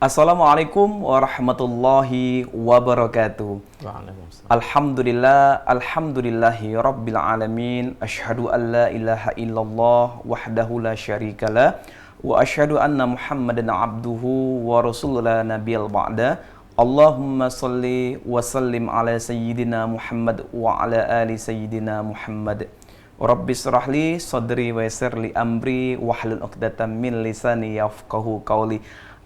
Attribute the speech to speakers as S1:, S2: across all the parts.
S1: Assalamualaikum warahmatullahi wabarakatuh.
S2: Waalaikumsalam.
S1: Alhamdulillahi rabbil alamin. Asyhadu an la ilaha illallah wahdahu la syarikalah wa asyhadu anna Muhammadan abduhu wa rasulullah la nabiyal ba'da. Allahumma salli wa sallim ala sayyidina Muhammad wa ala ali sayyidina Muhammad. Rabbi syrahli sadri wa yassirli amri wahlul 'uqdatam min lisani yafqahu qawli.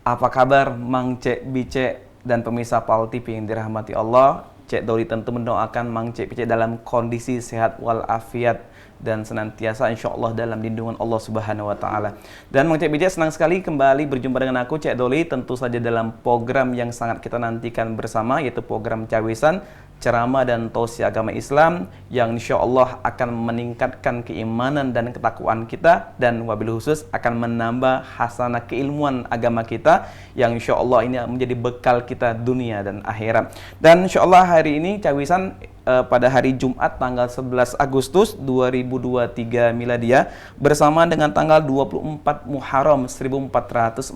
S1: Apa kabar Mang Cek Bice dan pemirsa PAL TV yang dirahmati Allah? Cek Doli tentu mendoakan Mang Cek Bice dalam kondisi sehat walafiat dan senantiasa insya Allah dalam lindungan Allah Subhanahu wa Ta'ala. Dan Mang Cek Bice senang sekali kembali berjumpa dengan aku Cek Doli, tentu saja dalam program yang sangat kita nantikan bersama, yaitu program Cawisan, ceramah dan tausiah agama Islam yang insya Allah akan meningkatkan keimanan dan ketakwaan kita, dan wabil khusus akan menambah hasanah keilmuan agama kita yang insya Allah ini menjadi bekal kita dunia dan akhirat. Dan insya Allah hari ini Cawisan pada hari Jumat tanggal 11 Agustus 2023 Miladiah bersama dengan tanggal 24 Muharram 1445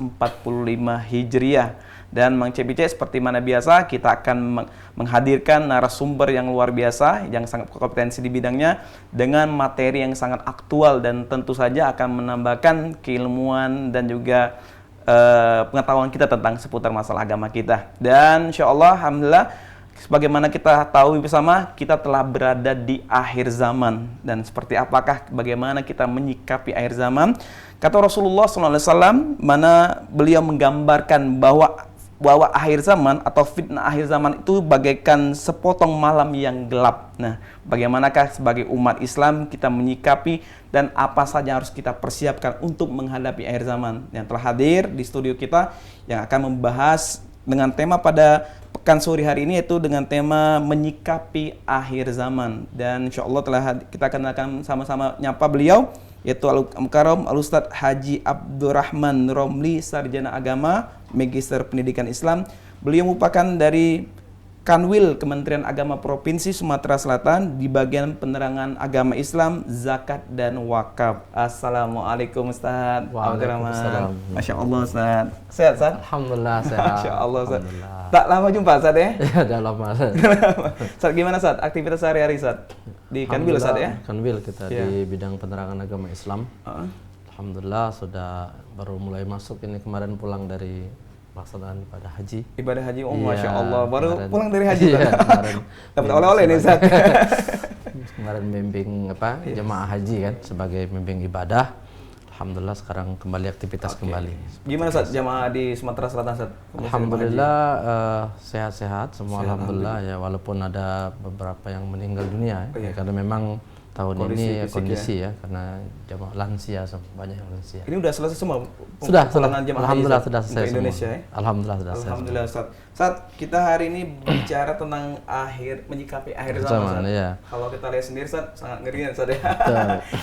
S1: Hijriah. Dan Mang Cek Bice seperti mana biasa kita akan menghadirkan narasumber yang luar biasa yang sangat berkompetensi di bidangnya dengan materi yang sangat aktual dan tentu saja akan menambahkan keilmuan dan juga pengetahuan kita tentang seputar masalah agama kita. Dan insya Allah alhamdulillah sebagaimana kita tahu bersama, kita telah berada di akhir zaman. Dan seperti apakah bagaimana kita menyikapi akhir zaman? Kata Rasulullah SAW, mana beliau menggambarkan bahwa akhir zaman atau fitnah akhir zaman itu bagaikan sepotong malam yang gelap. Nah, bagaimanakah sebagai umat Islam kita menyikapi dan apa saja harus kita persiapkan untuk menghadapi akhir zaman? Yang telah hadir di studio kita yang akan membahas dengan tema pada pekan sore hari ini, yaitu dengan tema menyikapi akhir zaman. Dan insya Allah kita akan sama-sama nyapa beliau, yaitu Al-Mukarram Al-Ustadz Haji Abdurrahman Romli, Sarjana Agama, Magister Pendidikan Islam. Beliau merupakan dari Kanwil Kementerian Agama Provinsi Sumatera Selatan di bagian penerangan agama Islam, zakat dan wakaf. Assalamualaikum Ustaz Abdurrahman. Masya Allah Ustaz. Sehat Ustaz?
S2: Alhamdulillah sehat.
S1: Masya Allah Ustaz. Tak lama jumpa Ustaz ya?
S2: Ya, udah lama.
S1: Ustaz, gimana Ustaz aktivitas sehari-hari Ustaz? Di Kanwil Ustaz ya?
S2: Kanwil kita di bidang penerangan agama Islam. Alhamdulillah sudah baru mulai masuk ini, kemarin pulang dari pelaksanaan ibadah haji.
S1: Ibadah haji, oh
S2: Iya,
S1: Masya Allah, baru
S2: kemarin,
S1: pulang dari haji.
S2: Iya, kemarin.
S1: Dapat oleh-oleh nih Ustaz.
S2: Kemarin membimbing jemaah haji kan sebagai membimbing ibadah. Alhamdulillah sekarang kembali aktivitas kembali.
S1: Gimana Ustaz jemaah di Sumatera Selatan Ustaz?
S2: Alhamdulillah sehat-sehat semua.
S1: Sehat,
S2: alhamdulillah ya, walaupun ada beberapa yang meninggal dunia ya, karena memang tahun ini kondisi ya, karena jemaah lansia, banyak yang lansia.
S1: Ini udah selesai semua?
S2: Sudah,
S1: alhamdulillah
S2: sudah selesai semua.
S1: Indonesia ya?
S2: Alhamdulillah sudah selesai.
S1: Alhamdulillah Ustaz. Saat kita hari ini bicara tentang menyikapi akhir zaman Ustaz.
S2: Ya.
S1: Kalau kita lihat sendiri Ustaz, sangat ngeri Ustaz ya.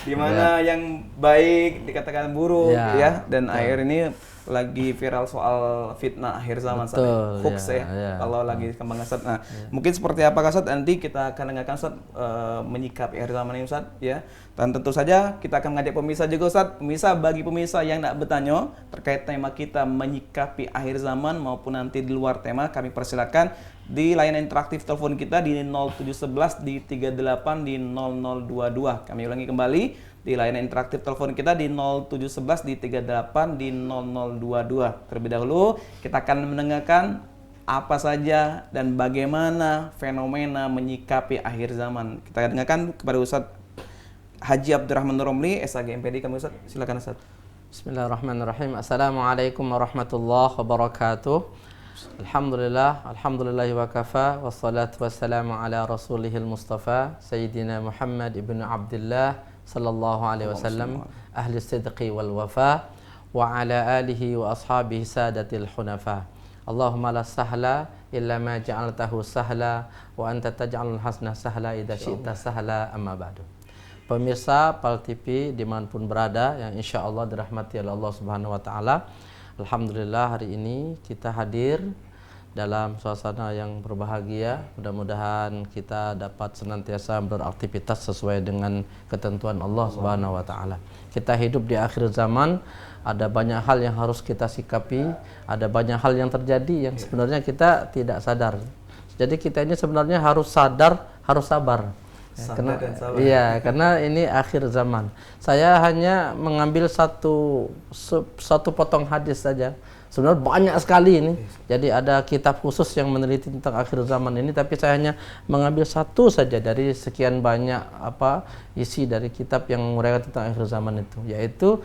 S1: Di mana yang baik dikatakan buruk ya, dan akhir ini lagi viral soal fitnah akhir zaman Ustaz. Hoax ya. Kalau lagi kembang Ustaz. Nah, mungkin seperti apa Ustaz, nanti kita akan dengarkan Ustaz menyikapi akhir zaman ini Ustaz ya. Dan tentu saja kita akan mengajak pemirsa juga Ustaz. Pemirsa, bagi pemirsa yang nak bertanya terkait tema kita menyikapi akhir zaman maupun nanti di luar tema, kami persilakan di layanan interaktif telepon kita di 0711 di 38 di 0022. Kami ulangi kembali, di layanan interaktif telepon kita di 0711 di 38 di 0022. Terlebih dahulu kita akan mendengarkan apa saja dan bagaimana fenomena menyikapi akhir zaman. Kita dengarkan kepada Ustadz Haji Abdurrahman Romli, SAG MPD. Kami Ustadz, silakan Ustadz.
S2: Bismillahirrahmanirrahim. Assalamualaikum warahmatullahi wabarakatuh. Alhamdulillahi wa kafa, wassalatu wassalamu ala rasulihil mustafa Sayyidina Muhammad ibn Abdullah sallallahu alaihi wasallam, ahli sidqi wal wafa, wa ala alihi wa ashabihi sadatil hunafa. Allahumma la sahla illa ma ja'altahu sahla wa anta taj'alul hasna sahla idza syi'ta sahla, amma ba'du. Pemirsa PAL TV dimanapun berada yang insya Allah dirahmati oleh Allah Subhanahu wa Ta'ala, alhamdulillah hari ini kita hadir dalam suasana yang berbahagia. Mudah-mudahan kita dapat senantiasa beraktivitas sesuai dengan ketentuan Allah Subhanahu wa taala. Kita hidup di akhir zaman, ada banyak hal yang harus kita sikapi, ada banyak hal yang terjadi yang sebenarnya kita tidak sadar. Jadi kita ini sebenarnya harus sadar, harus sabar. Iya, karena ini akhir zaman. Saya hanya mengambil satu potong hadis saja. Sebenarnya banyak sekali ini. Jadi ada kitab khusus yang meneliti tentang akhir zaman ini, tapi saya hanya mengambil satu saja dari sekian banyak isi dari kitab yang menguraikan tentang akhir zaman itu, yaitu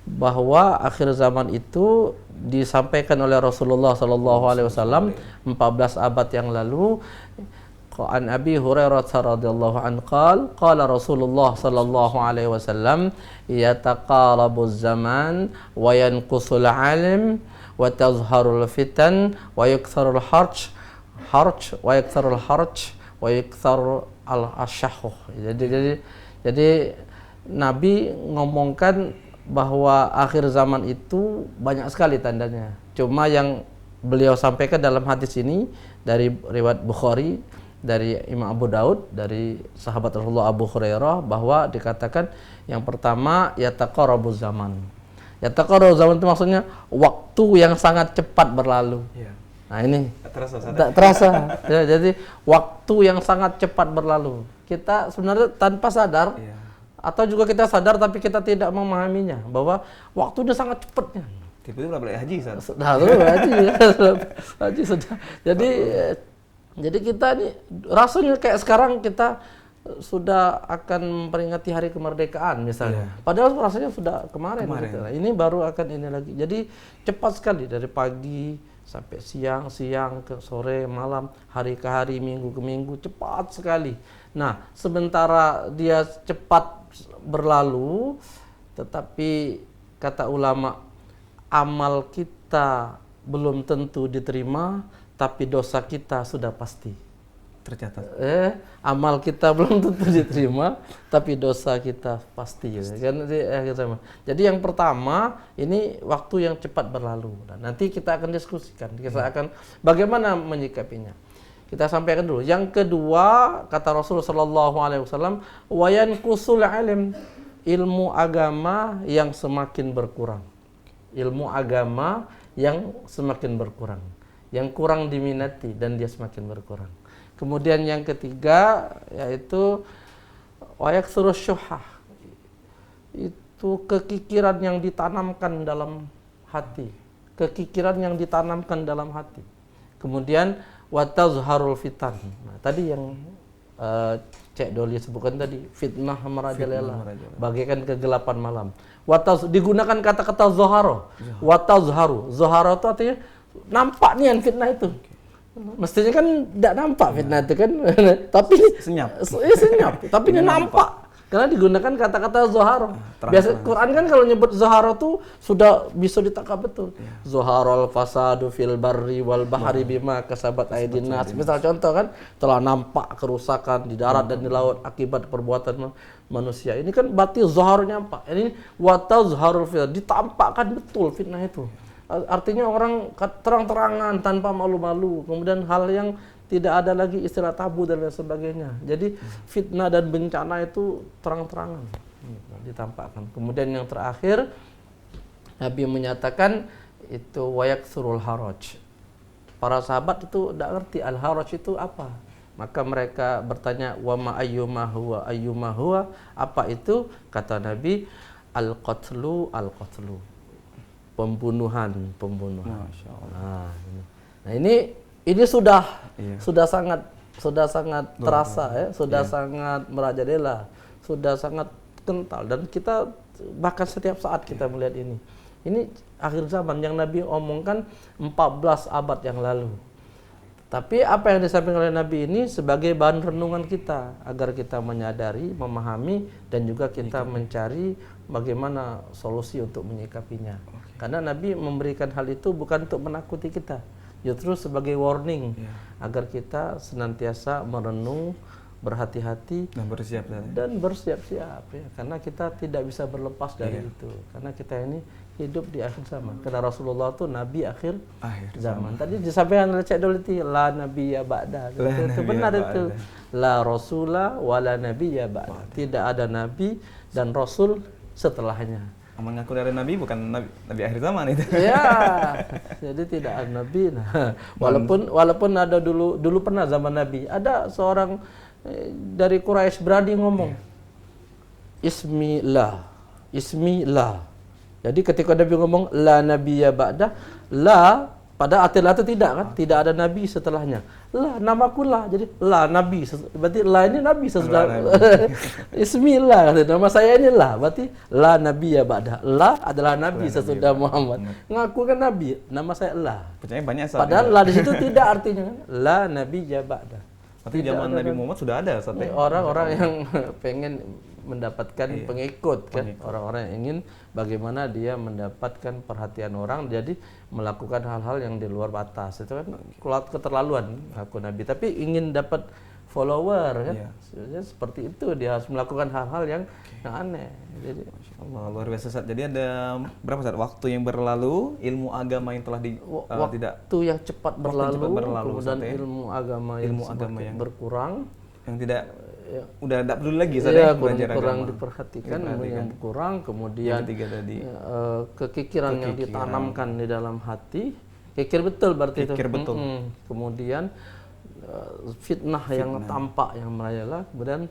S2: bahwa akhir zaman itu disampaikan oleh Rasulullah sallallahu alaihi wasallam 14 abad yang lalu. An Abi Hurairah radhiyallahu anhu qala Rasulullah sallallahu alaihi wasallam yataqarabuz zaman wa yanqusul alim wa tazharul fitan wa yuktharul harj wa yuktharul harj wa yuktharul al-ashah. Jadi Nabi ngomongkan bahwa akhir zaman itu banyak sekali tandanya. Cuma yang beliau sampaikan dalam hadis ini dari riwayat Bukhari, dari Imam Abu Daud, dari sahabat Rasulullah Abu Hurairah, bahwa dikatakan yang pertama yataqarabuz zaman. Yataqarabuz zaman itu maksudnya waktu yang sangat cepat berlalu. Nah ini tak terasa. Jadi waktu yang sangat cepat berlalu. Kita sebenarnya tanpa sadar, atau juga kita sadar tapi kita tidak memahaminya, bahwa waktu udah sangat cepatnya.
S1: Tiba-tiba balik haji,
S2: Sudah haji sudah. Jadi kita nih rasanya kayak sekarang kita sudah akan memperingati hari kemerdekaan misalnya. Padahal rasanya sudah kemarin. Gitu. Ini baru akan ini lagi. Jadi cepat sekali dari pagi sampai siang ke sore, malam, hari ke hari, minggu ke minggu, cepat sekali. Nah, sementara dia cepat berlalu, tetapi kata ulama, amal kita belum tentu diterima, tapi dosa kita sudah pasti
S1: tercatat.
S2: Amal kita belum tentu diterima, tapi dosa kita pasti. Kan di akhir zaman. Jadi yang pertama ini waktu yang cepat berlalu. Dan nanti kita akan diskusikan. Kita akan bagaimana menyikapinya. Kita sampaikan dulu. Yang kedua, kata Rasulullah sallallahu alaihi wasallam, wa yanqusul ilm, ilmu agama yang semakin berkurang. Ilmu agama yang semakin berkurang. Yang kurang diminati dan dia semakin berkurang. Kemudian yang ketiga yaitu wayaksurus syuhah. Itu kekikiran yang ditanamkan dalam hati. Kekikiran yang ditanamkan dalam hati. Kemudian watazharul fitan. Nah, tadi yang Cek Doli sebutkan tadi, fitnah merajalela, bagaikan kegelapan malam. Digunakan kata-kata zoharo. Watazharu. Zoharo itu artinya nampak nih yang fitnah itu. Mestinya kan tidak nampak fitnah itu kan. Tapi
S1: senyap.
S2: Tapi ini nampak. Karena digunakan kata-kata zoharo. Biasa Quran kan kalau nyebut zoharo tuh sudah bisa ditangkap betul. Zoharul fasadu fil barri wal bahri bima kasabat aydin nas. Misal contoh kan, telah nampak kerusakan di darat dan di laut akibat perbuatan manusia. Ini kan berarti zoharo nampak. Ini watazharul fitnah, ditampakkan betul fitnah itu. Artinya orang terang-terangan tanpa malu-malu. Kemudian hal yang tidak ada lagi istilah tabu dan lain sebagainya. Jadi fitnah dan bencana itu terang-terangan ditampakkan. Kemudian yang terakhir, Nabi menyatakan itu wayaksurul haraj. Para sahabat itu tidak ngerti al-haraj itu apa. Maka mereka bertanya, wa ma ayyuma huwa, apa itu? Kata Nabi, al-qatlu. Pembunuhan.
S1: Masya Allah.
S2: Nah, ini sudah sangat terasa ya, sudah sangat merajalela, sudah sangat kental, dan kita bahkan setiap saat kita melihat ini. Ini akhir zaman yang Nabi omongkan 14 abad yang lalu. Tapi apa yang disampaikan oleh Nabi ini sebagai bahan renungan kita agar kita menyadari, memahami, dan juga kita mencari bagaimana solusi untuk menyikapinya. Karena Nabi memberikan hal itu bukan untuk menakuti kita, justru sebagai warning agar kita senantiasa merenung, berhati-hati
S1: Dan bersiap
S2: dan bersiap-siap ya, karena kita tidak bisa berlepas dari itu, karena kita ini hidup di akhir zaman. Karena Rasulullah itu nabi akhir zaman. Tadi disampaikan oleh Cik Doli, la nabiyya ba'da. Itu benar itu. La rasula wa la nabiyya ba'da. Tidak ada nabi dan rasul setelahnya.
S1: Mengaku dari nabi bukan nabi akhir zaman itu.
S2: Ya, jadi tidak ada nabi. Nah, walaupun ada dulu pernah zaman nabi, ada seorang dari Quraisy berani ngomong Ismillah. Jadi ketika Nabi ngomong la nabiyya ba'da, la pada arti itu tidak kan, tidak ada nabi setelahnya. La namaku la, jadi la nabi, berarti la ini nabi sesudah. Ismillah, nama saya ini la, berarti la nabiyya ba'da. La adalah nabi sesudah Muhammad. Ngaku kan nabi, nama saya la.
S1: Percaya banyak saat.
S2: Padahal la di situ tidak artinya kan, la nabiyya ba'da.
S1: Tapi zaman Nabi Muhammad sudah ada saat
S2: orang-orang yang pengen mendapatkan pengikut kan, orang-orang yang ingin bagaimana dia mendapatkan perhatian orang, jadi melakukan hal-hal yang di luar batas. Itu kan keterlaluan aku Nabi, tapi ingin dapat follower kan. Seperti itu dia harus melakukan hal-hal yang aneh. Jadi
S1: Allah, luar biasa Ustaz. Jadi ada berapa Ustaz waktu yang berlalu, ilmu agama yang telah
S2: waktu yang cepat berlalu, kemudian ilmu agama yang berkurang,
S1: yang tidak udah tidak peduli lagi
S2: kurang diperhatikan, yang kurang, kemudian kekikiran yang ditanamkan di dalam hati, kikir betul berarti itu. Kemudian fitnah yang tampak yang merajalela, kemudian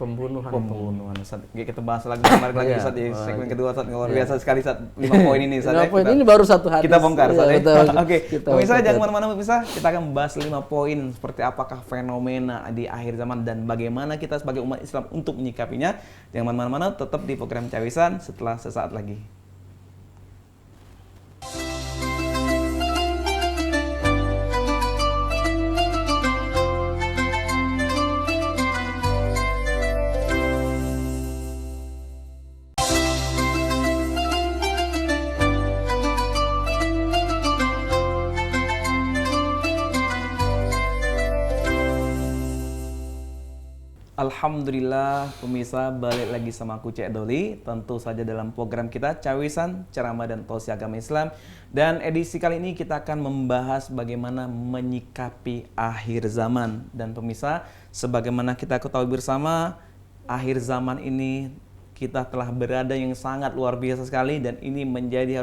S2: pembunuhan.
S1: Ustaz. Kita bahas lagi menarik lagi Ustaz di segmen kedua Ustaz. Luar biasa sekali Ustaz. 5 poin ini Ustaz.
S2: 5 poin ini baru satu hadis.
S1: Kita bongkar Ustaz. Oke. Pemirsa jangan kemana-mana pemirsa. Kita akan membahas 5 poin seperti apakah fenomena di akhir zaman dan bagaimana kita sebagai umat Islam untuk menyikapinya. Jangan kemana-mana, tetap di program Cawisan setelah sesaat lagi. Alhamdulillah pemirsa, balik lagi sama aku Cik Doli. Tentu saja dalam program kita Cawisan, Ceramah dan Tausiah Agama Islam. Dan edisi kali ini kita akan membahas bagaimana menyikapi akhir zaman. Dan pemirsa, sebagaimana kita ketahui bersama, akhir zaman ini kita telah berada yang sangat luar biasa sekali, dan ini menjadi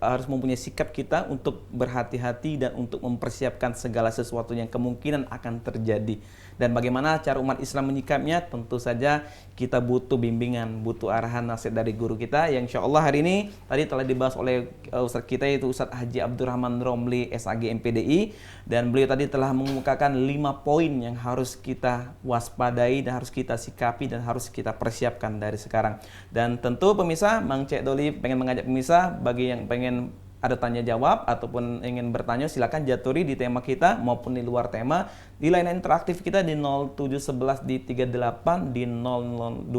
S1: harus mempunyai sikap kita untuk berhati-hati dan untuk mempersiapkan segala sesuatu yang kemungkinan akan terjadi. Dan bagaimana cara umat Islam menyikapnya? Tentu saja kita butuh bimbingan, butuh arahan nasihat dari guru kita yang insya Allah hari ini tadi telah dibahas oleh Ustadz kita, yaitu Ustadz Haji Abdurrahman Romli SAG MPDI, dan beliau tadi telah mengemukakan 5 poin yang harus kita waspadai dan harus kita sikapi dan harus kita persiapkan dari sekarang. Dan tentu pemirsa, Mang Cik Doli pengen mengajak pemirsa bagi yang pengen ada tanya jawab ataupun ingin bertanya, silakan jaturi di tema kita maupun di luar tema di layanan interaktif kita di 0711 di 38 di 0022.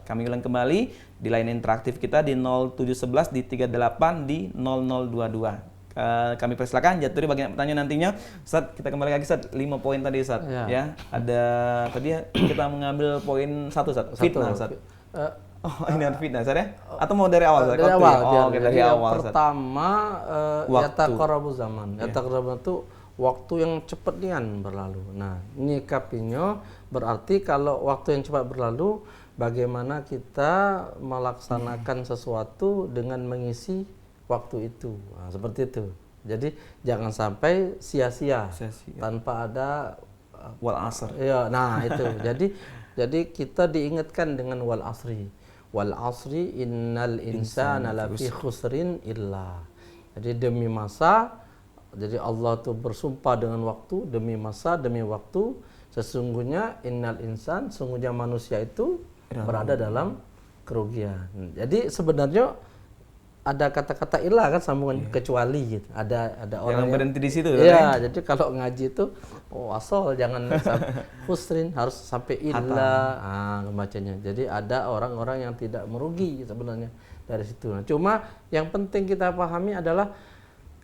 S1: Kami ulang kembali di layanan interaktif kita di 0711 di 38 di 0022. Kami persilakan jaturi bagi yang bertanya nantinya. Ustaz, kita kembali lagi Ustaz, 5 poin tadi Ustaz. Ya. Ada tadi kita mengambil poin 1 Ustaz, fitnah Ustaz. Oh, ini ada fitnah Ustaz ya? Atau mau dari awal Ustaz?
S2: Dari awal.
S1: Dari awal Ustaz.
S2: Pertama, yataqarrabu zaman. Yataqarrabu itu waktu yang cepat nian berlalu. Nah, nyikapinya berarti kalau waktu yang cepat berlalu, bagaimana kita melaksanakan sesuatu dengan mengisi waktu itu. Nah, seperti itu. Jadi jangan sampai sia-sia tanpa ada
S1: wal asr.
S2: Ya, nah itu. Jadi kita diingatkan dengan wal asri. Wal asri innal insana lafi khusrin illa. Jadi demi masa, jadi Allah tuh bersumpah dengan waktu, demi masa, demi waktu, sesungguhnya innal insan, sungguhnya manusia itu berada dalam kerugian. Jadi sebenarnya ada kata-kata ilah kan, sambungan kecuali gitu. Ada orang yang
S1: berhenti di situ.
S2: Iya, jadi kalau ngaji itu asal jangan khusrin, harus sampai ilah bacanya. Jadi ada orang-orang yang tidak merugi sebenarnya dari situ. Nah, cuma yang penting kita pahami adalah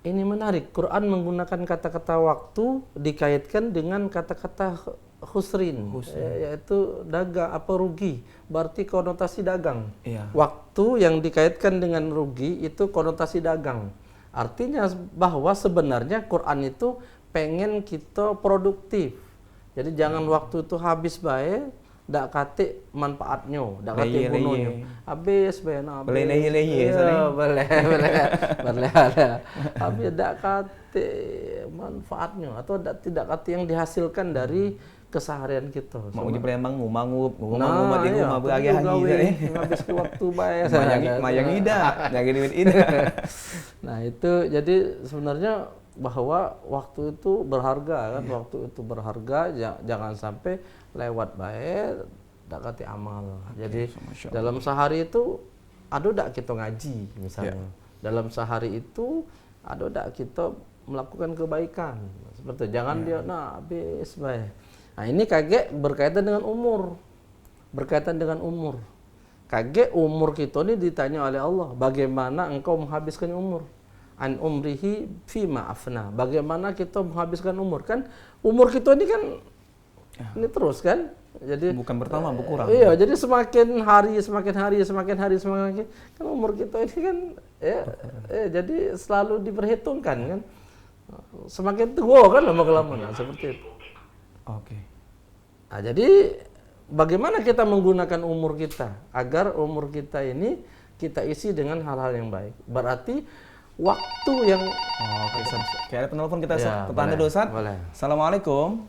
S2: ini menarik. Quran menggunakan kata-kata waktu dikaitkan dengan kata-kata khusrin, yaitu dagang apa rugi, berarti konotasi dagang.
S1: Iya.
S2: Waktu yang dikaitkan dengan rugi itu konotasi dagang. Artinya bahwa sebenarnya Quran itu pengen kita produktif. Jadi jangan waktu itu habis baik, dak kate manfaatnya, dak kate gunanya. Habis baik nah.
S1: Boleh lehi-lehi
S2: boleh. Ada. Habis dak kate manfaatnya atau tidak kate yang dihasilkan dari keseharian kita.
S1: Mau di Palembang mangup di
S2: iya,
S1: rumah bagi hari
S2: habis ke waktu baik.
S1: Mayang ida, nyari duit ida.
S2: Nah, itu jadi sebenarnya bahwa waktu itu berharga kan, waktu itu berharga, jangan sampai lewat baik dak kate amal. Jadi dalam sehari itu ada dak kita ngaji misalnya. Dalam sehari itu ada dak kita melakukan kebaikan. Seperti itu. Jangan dia habis baik. Nah, ini kage berkaitan dengan umur. Berkaitan dengan umur. Kage umur kita ini ditanya oleh Allah, bagaimana engkau menghabiskan umur? An umrihi fima afna. Bagaimana kita menghabiskan umur? Kan umur kita ini kan ini terus kan? Jadi
S1: bukan bertambah, berkurang.
S2: Iya, jadi semakin hari kan umur kita ini kan jadi selalu diperhitungkan kan. Semakin tua kan lama-kelamaan seperti itu.
S1: Oke.
S2: Nah, jadi bagaimana kita menggunakan umur kita agar umur kita ini kita isi dengan hal-hal yang baik. Berarti waktu yang
S1: oke, kayak ada penelpon kita
S2: boleh,
S1: dulu, Ustaz.
S2: Boleh.
S1: Assalamualaikum.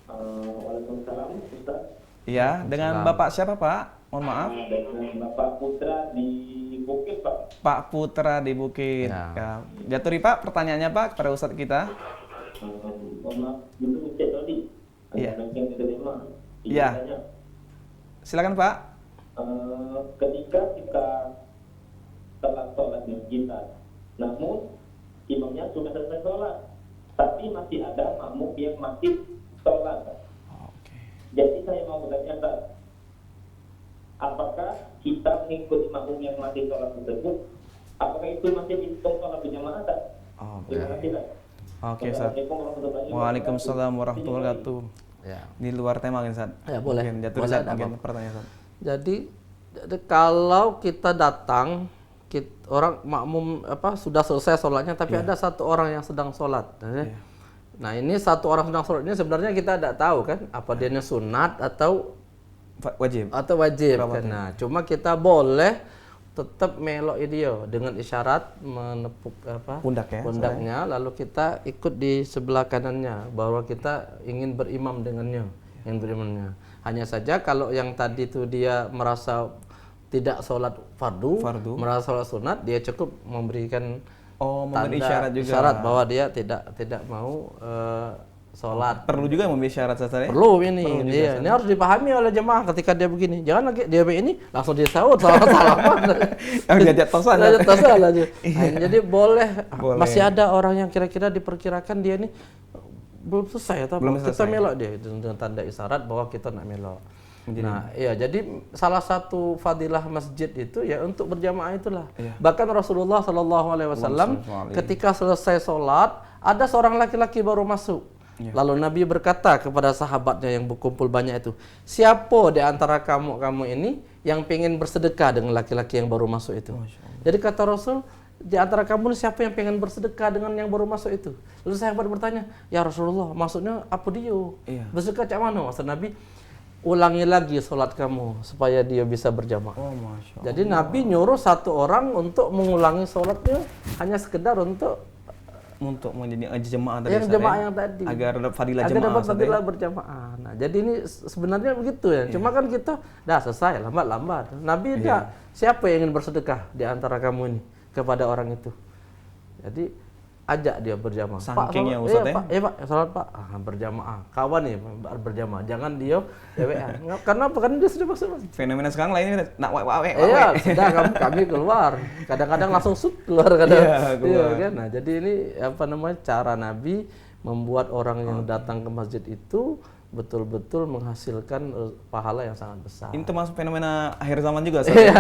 S3: Waalaikumsalam, Ustaz.
S1: Iya, dengan Bapak siapa, Pak? Mohon maaf.
S3: Dengan Bapak Putra di Bukit, Pak.
S1: Pak Putra di Bukit. Ya. Jaturi, Pak, pertanyaannya, Pak, kepada Ustadz kita.
S3: Mohon maaf, itu Cek Dodi.
S1: Iya.
S3: Yang diterima.
S1: Iya. Silakan, Pak.
S3: Ketika kita telah sholat di kita, namun imamnya sudah selesai sholat, tapi masih ada makmum yang masih sholat.
S1: Oke.
S3: Jadi saya mau bertanya, Pak, apakah kita mengikuti makmum yang masih sholat tersebut? Apakah itu masih dihitung sholat berjamaah? Terima kasih, Pak.
S1: Oke, Ustaz. Waalaikumsalam warahmatullahi wabarakatuh.
S2: Ya.
S1: Di luar tema kan, Ustaz?
S2: Ya, boleh.
S1: Jaturi,
S2: Boleh,
S1: Ustaz, mungkin pertanyaan, Ustaz.
S2: Jadi kalau kita datang orang makmum sudah selesai sholatnya, tapi ada satu orang yang sedang sholat. Nah, ini satu orang sedang sholat ini sebenarnya kita tidak tahu kan apa dia sunat atau
S1: wajib.
S2: Kan. Nah, cuma kita boleh tetap melok dia dengan isyarat menepuk pundaknya, lalu kita ikut di sebelah kanannya bahwa kita ingin berimam dengannya, Hanya saja kalau yang tadi itu dia merasa tidak sholat fardu, merasa sholat sunat, dia cukup memberikan tanda isyarat bahwa dia tidak mau sholat.
S1: Perlu juga memberi syarat, Ustaz, ya?
S2: Perlu ini. Ini harus dipahami oleh jemaah ketika dia begini. Jangan lagi dia ini langsung dia sahur salah-salaman.
S1: Diajak tosan.
S2: Jadi boleh. Masih ada orang yang kira-kira diperkirakan dia ini belum selesai atau kita melok dia dengan tanda isyarat bahwa kita nak melok. Nah, iya, jadi salah satu fadilah masjid itu ya untuk berjamaah itulah. Bahkan Rasulullah SAW ketika selesai sholat, ada seorang laki-laki baru masuk. Lalu Nabi berkata kepada sahabatnya yang berkumpul banyak itu, siapa di antara kamu ini yang pengen bersedekah dengan laki-laki yang baru masuk itu? Jadi kata Rasul, di antara kamu siapa yang pengen bersedekah dengan yang baru masuk itu? Lalu sahabat bertanya, ya Rasulullah, maksudnya apa dia? Bersedekah cak mana? Maksud Nabi, ulangi lagi sholat kamu supaya dia bisa berjamaah. Jadi Nabi nyuruh satu orang untuk mengulangi sholatnya hanya sekedar untuk
S1: menjadi jemaah tadi,
S2: yang jemaah yang tadi
S1: agar dapat fadilah jemaah,
S2: agar dapat fadilah berjamaah. Nah, jadi ini sebenarnya begitu ya. Cuma kan kita dah selesai lambat. Nabi siapa yang ingin bersedekah di antara kamu ini kepada orang itu? Jadi ajak dia berjamaah.
S1: Saking ya Ustaz ya?
S2: Pak, salat Pak. Berjamaah. Kawan nih berjamaah. Jangan dia WA. Karena apa? Karena dia sudah masuk.
S1: Fenomena sekarang lainnya nak wae.
S2: Iya, sudah kami keluar. Kadang-kadang langsung keluar Iya kan. Nah, jadi ini cara Nabi membuat orang yang datang ke masjid itu betul-betul menghasilkan pahala yang sangat besar.
S1: Ini termasuk fenomena akhir zaman juga, Ustaz.
S2: Iya,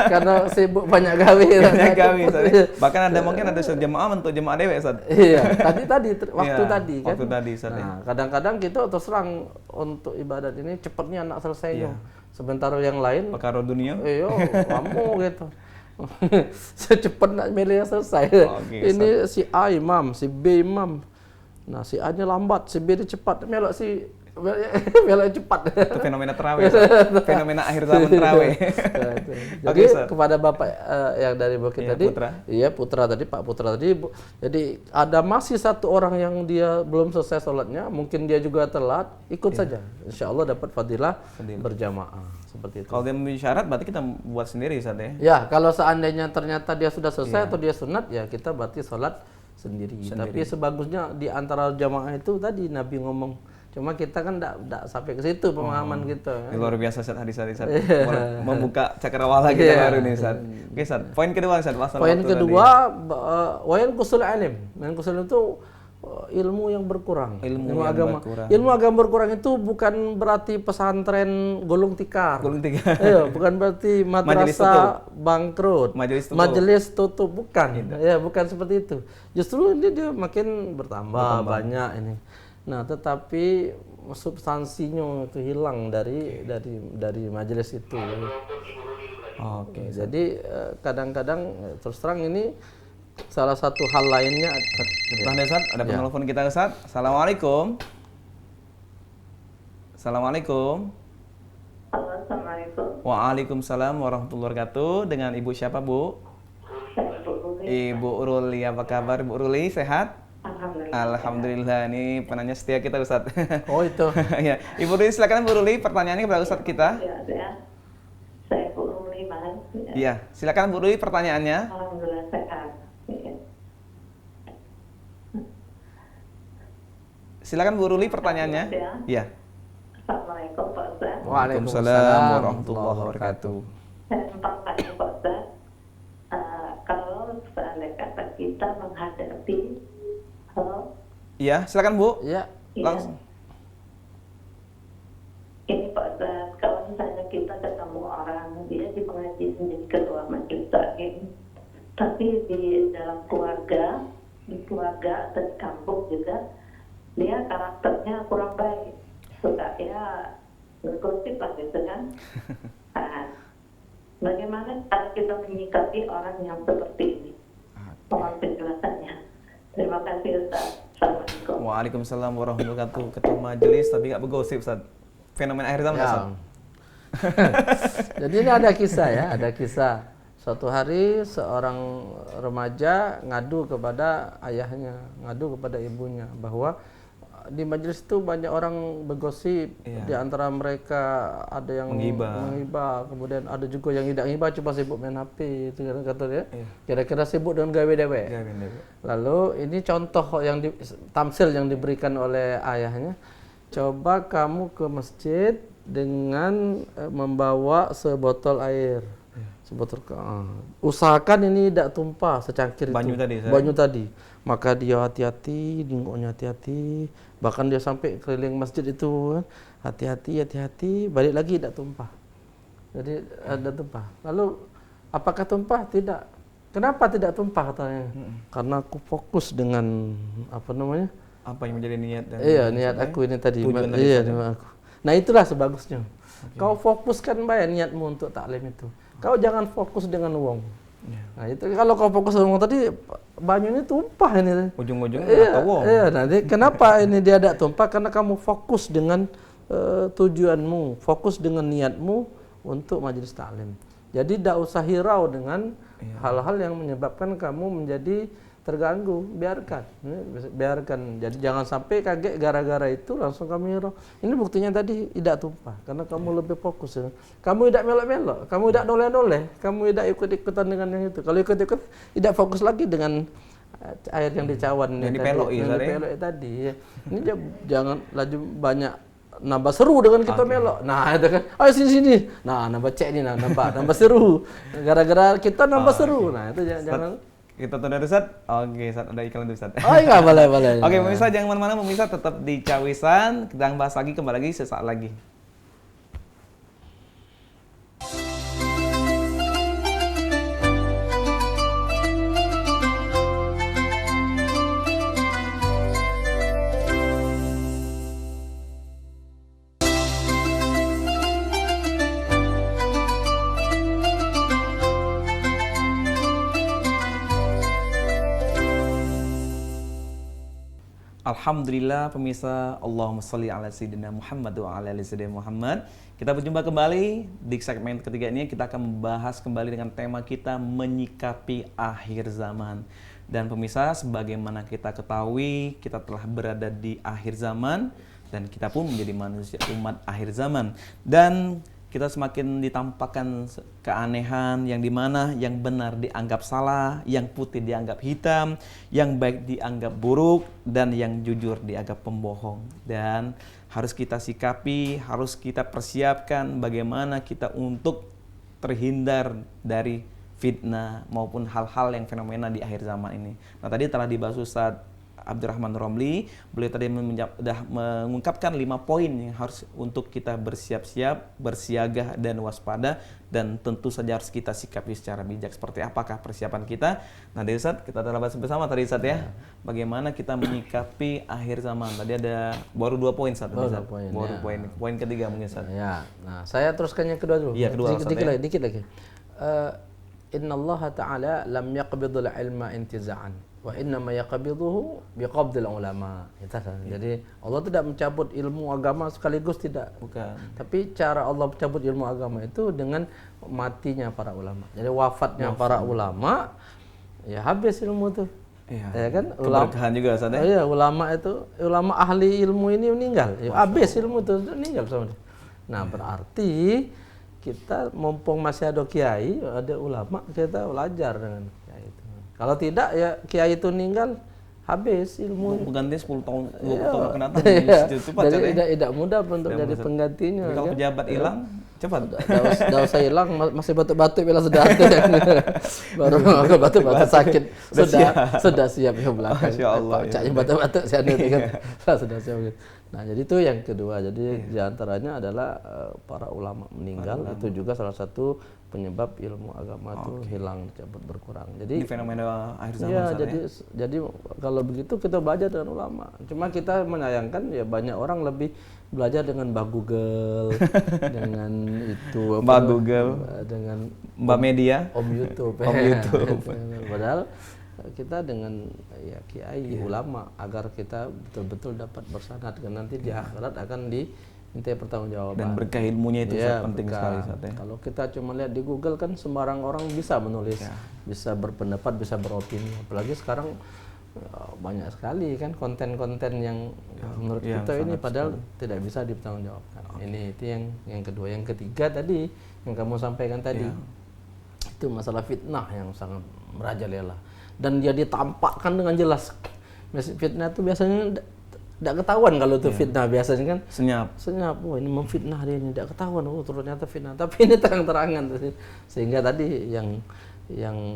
S2: karena sibuk banyak gawe.
S1: Banyak gawe, Ustaz. Bahkan ada mungkin ada jemaah untuk jemaah dewe, Ustaz.
S2: Iya, waktu
S1: Iya,
S2: tadi kan.
S1: waktu tadi, Ustaz.
S2: Nah, kadang-kadang kita terus terang untuk ibadat ini cepatnya anak selesainya.
S1: Iya.
S2: Sementara yang lain
S1: Perkara dunia.
S2: iya, kamu gitu. Secepat nak milih yang selesai.
S1: Oke,
S2: Ini si A imam, si B imam. Nah, si A-nya lambat, si B dia cepat. Melok cepat.
S1: Itu fenomena terawih. Fenomena akhir zaman terawih.
S2: Jadi
S1: Oke, Ustaz.
S2: kepada Bapak yang dari Bukit
S1: Iya,
S2: tadi,
S1: Putra.
S2: iya Putra tadi, Pak Putra tadi. Jadi ada masih satu orang yang dia belum selesai sholatnya, mungkin dia juga telat, ikut saja. Insya Allah dapat fadilah berjamaah seperti itu.
S1: Kalau dia memenuhi syarat berarti kita buat sendiri, Ustaz ya.
S2: Ya, kalau seandainya ternyata dia sudah selesai atau dia sunat, ya kita berarti sholat sendiri. Tapi sebagusnya di antara jamaah itu tadi Nabi ngomong. Cuma kita kan enggak sampai ke situ pemahaman kita.
S1: Ini luar biasa, Ustaz, hadis-hadis. Membuka cakrawala kita baru nih, Ustaz. Oke, Ustaz. Poin kedua, Ustaz.
S2: Poin kedua, wayan kusul alim. Wayan kusul itu ilmu yang berkurang.
S1: Ilmu yang
S2: agama.
S1: berkurang.
S2: Ilmu agama berkurang itu bukan berarti pesantren gulung tikar.
S1: Gulung tikar.
S2: Iya, bukan berarti madrasah bangkrut. Majelis tutup, bukan. Ya, bukan seperti itu. Justru ini dia makin bertambah banyak ini. Nah, tetapi substansinya itu hilang dari majelis itu.
S1: Oke.
S2: Jadi kadang-kadang terus terang ini salah satu hal lainnya.
S1: Ustaz, ada penelpon kita, Ustaz. Assalamualaikum. Assalamualaikum.
S4: Assalamualaikum.
S1: Waalaikumsalam warahmatullahi wabarakatuh. Dengan Ibu siapa, Bu? Ibu Uruli, apa kabar Ibu Uruli? Sehat? Alhamdulillah, ini penanya setia kita, Ustaz.
S2: Oh, itu.
S1: Ya, Ibu Uruli, silakan Bu Uruli, pertanyaannya kepada Ustaz kita.
S4: Ya. Saya Bu Uruli, Mas.
S1: Iya, silakan Bu Uruli pertanyaannya.
S4: Alhamdulillah sehat. Ya.
S1: Silakan Bu Uruli pertanyaannya. Iya.
S4: Assalamualaikum Pak Ustaz.
S1: Waalaikumsalam warahmatullahi wabarakatuh.
S4: Saya sempat tanya Pak Ustaz, kalau seandainya kata kita menghadapi
S1: Iya, silakan Bu.
S2: Iya.
S1: Langsung.
S4: Ini Pak Ustaz, kalau misalnya kita ketemu orang, dia di pengajian menjadi ketua majelis taklim, tapi di dalam keluarga, atau di kampung juga, dia karakternya kurang baik, suka ya bergosip lah gitu kan. Nah, bagaimana cara kita menyikapi orang yang seperti ini? Mohon penjelasannya. Terima kasih Ustaz. Assalamualaikum.
S1: Waalaikumsalam warahmatullahi wabarakatuh. Ketua majelis tapi nggak bergosip, Ustaz. Fenomena akhir zaman, Ustaz.
S2: Jadi ini ada kisah ya, ada kisah. Suatu hari seorang remaja ngadu kepada ayahnya, ngadu kepada ibunya bahwa di majelis itu banyak orang bergosip. Di antara mereka ada yang menghibah, kemudian ada juga yang tidak menghibah, cuma sibuk main HP itu kan kata dia. Kira-kira sibuk dengan gawe dewe. Lalu ini contoh yang tamsil yang diberikan oleh ayahnya. Coba kamu ke masjid dengan membawa sebotol air. Sebotol usahakan ini tidak tumpah secangkir
S1: banyu
S2: itu. Banyu tadi. Maka dia hati-hati, dingoknya hati-hati. Bahkan dia sampai keliling masjid itu kan. Hati-hati, balik lagi tidak tumpah. Jadi ada tumpah. Lalu apakah tumpah? Tidak. Kenapa tidak tumpah katanya? Karena aku fokus dengan apa
S1: yang menjadi niat dan
S2: niat aku ini tadi. Iya, aku. Nah, itulah sebagusnya. Kau fokuskan niatmu untuk taklim itu. Kau jangan fokus dengan uang. Nah, itu kalau kau fokus dengan uang tadi banyu ini tumpah ini.
S1: Ujung-ujungnya atau uang.
S2: Iya, nanti kenapa ini dia tidak tumpah? Karena kamu fokus dengan tujuanmu, fokus dengan niatmu untuk majelis taklim. Jadi tidak usah hirau dengan hal-hal yang menyebabkan kamu menjadi terganggu, biarkan. Jadi jangan sampai kaget gara-gara itu langsung kamu hirau. Ini buktinya tadi tidak tumpah karena kamu lebih fokus. Kamu tidak melok-melok, kamu tidak noleh-noleh, kamu tidak ikut-ikutan dengan yang itu. Kalau ikut-ikut tidak fokus lagi dengan air yang dicawan
S1: yang dipelok
S2: tadi. Ini jangan laju banyak nambah seru dengan kita melok. Nah, itu kan. Ayo sini. Nah, nambah cek nih, nambah seru. Gara-gara kita nambah seru. Nah, itu jangan
S1: Kita tunda Ustaz. Oke, Ustaz ada iklan tuh Ustaz.
S2: Oh iya, boleh.
S1: Oke, pemirsa jangan kemana-mana, pemirsa tetap di Cawisan. Kita bahas lagi, kembali lagi sesaat lagi. Alhamdulillah pemirsa, Allahumma sholli ala sayyidina Muhammad wa ala ali sayyidina Muhammad. Kita berjumpa kembali di segmen ketiga ini. Kita akan membahas kembali dengan tema kita menyikapi akhir zaman. Dan pemirsa, sebagaimana kita ketahui, kita telah berada di akhir zaman dan kita pun menjadi manusia umat akhir zaman. Dan kita semakin ditampakkan keanehan yang dimana yang benar dianggap salah, yang putih dianggap hitam, yang baik dianggap buruk, dan yang jujur dianggap pembohong. Dan harus kita sikapi, harus kita persiapkan bagaimana kita untuk terhindar dari fitnah maupun hal-hal yang fenomena di akhir zaman ini. Nah, tadi telah dibahas Ustaz Abdurrahman Romli, beliau tadi sudah mengungkapkan 5 poin yang harus untuk kita bersiap-siap, bersiaga dan waspada, dan tentu saja harus kita sikapi secara bijak. Seperti apakah persiapan kita? Nah, dari Ustaz kita telah bahas bersama tadi Ustaz ya, bagaimana kita menyikapi akhir zaman. Tadi ada baru 2 poin Ustaz. Baru poin ketiga mungkin Ustaz.
S2: Ya. Nah, saya teruskan yang kedua dulu.
S1: Iya, kedua Ustaz.
S2: Dikit lagi. Innallaha ta'ala lam yaqbidul ilma intiza'an wa innama yaqbiduhu biqabdil ulama. Jadi Allah tidak mencabut ilmu agama sekaligus, tidak.
S1: Bukan.
S2: Tapi cara Allah mencabut ilmu agama itu dengan matinya para ulama. Jadi wafatnya para ulama, ya habis ilmu itu.
S1: Iya.
S2: Ya kan?
S1: Keberkahan juga Ustaz ya.
S2: Iya, ulama ahli ilmu ini meninggal. Ya, habis ilmu itu meninggal sama dia. Nah, berarti kita mumpung masih ada kiai, ada ulama, kita belajar dengan kiai itu. Kalau tidak ya kiai itu meninggal, habis ilmu.
S1: Pengganti 10 tahun, 20 tahun akan datang.
S2: Cepat. Jadi tidak mudah untuk jadi penggantinya.
S1: Kalau
S2: kan?
S1: pejabat hilang, cepat.
S2: Dah usah hilang, masih batuk-batuk bila sudah ada. Baru batuk-batuk sakit, sudah siap yang belakang.
S1: Masya Allah.
S2: Caknya batuk-batuk saya kan. Sudah siap. Nah, jadi itu yang kedua. Jadi diantaranya adalah para ulama meninggal. Itu juga salah satu penyebab ilmu agama itu hilang, cepat berkurang. Jadi
S1: ini fenomena akhir zaman.
S2: Ya, jadi kalau begitu kita belajar dengan ulama. Cuma kita menyayangkan ya banyak orang lebih belajar dengan Mbak Google, dengan itu
S1: Mbak Google,
S2: dengan
S1: Mbak Media,
S2: Om YouTube.
S1: Om YouTube.
S2: Padahal kita dengan ya kiai ulama agar kita betul-betul dapat bersanad, dan nanti di akhirat akan diminta pertanggungjawaban.
S1: Dan berkah ilmunya itu
S2: ya,
S1: penting sekali Ustaz ya.
S2: Kalau kita cuma lihat di Google kan sembarang orang bisa menulis, bisa berpendapat, bisa beropini. Apalagi sekarang banyak sekali kan konten-konten yang menurut kita ini padahal tidak bisa dipertanggungjawabkan. Ini itu yang kedua. Yang ketiga tadi yang kamu sampaikan tadi itu masalah fitnah yang sangat merajalela. Dan dia ditampakkan dengan jelas. Fitnah itu biasanya tidak ketahuan kalau itu fitnah, biasanya kan senyap. Oh, ini memfitnah dia, ini tidak ketahuan. Oh, ternyata fitnah. Tapi ini terang-terangan, sehingga tadi yang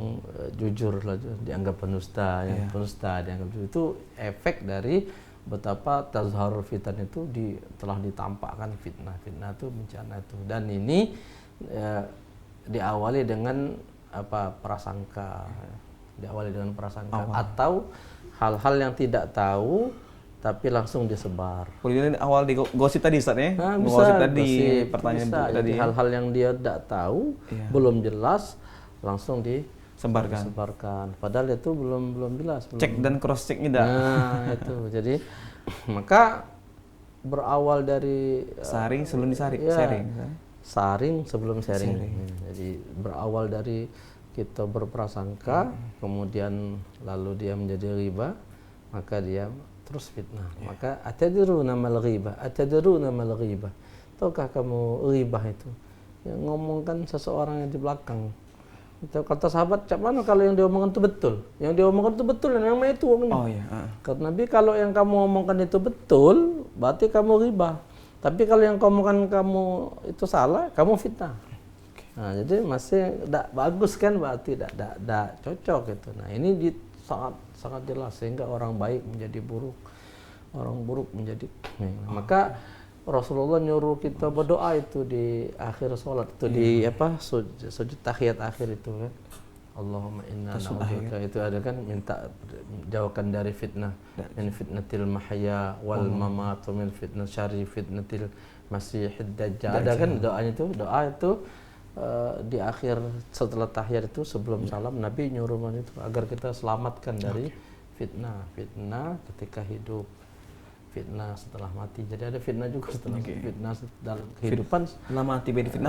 S2: jujur dianggap pendusta, yang pendusta dianggap jujur. Itu efek dari betapa tazharul fitan itu telah ditampakkan fitnah itu bencana itu. Dan ini diawali dengan prasangka. Atau hal-hal yang tidak tahu tapi langsung disebar.
S1: Ini awal di gosip tadi Ustaz ya?
S2: Gosip
S1: tadi, pertanyaan
S2: bisa.
S1: tadi.
S2: Jadi hal-hal yang dia tidak tahu, belum jelas, langsung disebarkan. Padahal itu belum jelas.
S1: Cek dan cross check tidak.
S2: Nah, itu. Jadi maka berawal dari
S1: saring sebelum disaring.
S2: Saring sebelum sharing. Jadi berawal dari kita berprasangka, kemudian lalu dia menjadi riba, maka dia terus fitnah. Maka atadruna mal ghibah, tahukah kamu ribah itu? Yang ngomongkan seseorang yang di belakang. Kata sahabat, cak mana kalau yang diomongkan itu betul? Yang diomongkan itu betul, yang namanya itu. Karena Nabi, kalau yang kamu omongkan itu betul, berarti kamu ribah. Tapi kalau yang kamu omongkan kamu itu salah, kamu fitnah. Nah, jadi masih tidak bagus kan, berarti tidak cocok gitu. Nah, ini sangat jelas sehingga orang baik menjadi buruk, orang buruk menjadi. Maka Rasulullah nyuruh kita berdoa itu di akhir sholat itu di sujud tahiyat akhir itu kan. Allahumma inna na'udzubika, itu ada kan, minta jauhkan dari fitnah, min fitnatil mahya wal mamat, min fitnah syarri fitnatil masihid dajjal. Ada kan doanya itu, doa itu di akhir setelah tahiyat itu sebelum salam Nabi nyuruh itu agar kita selamatkan dari fitnah ketika hidup, fitnah setelah mati. Jadi ada fitnah juga setelah fitnah dalam kehidupan.
S1: Setelah mati beda fitnah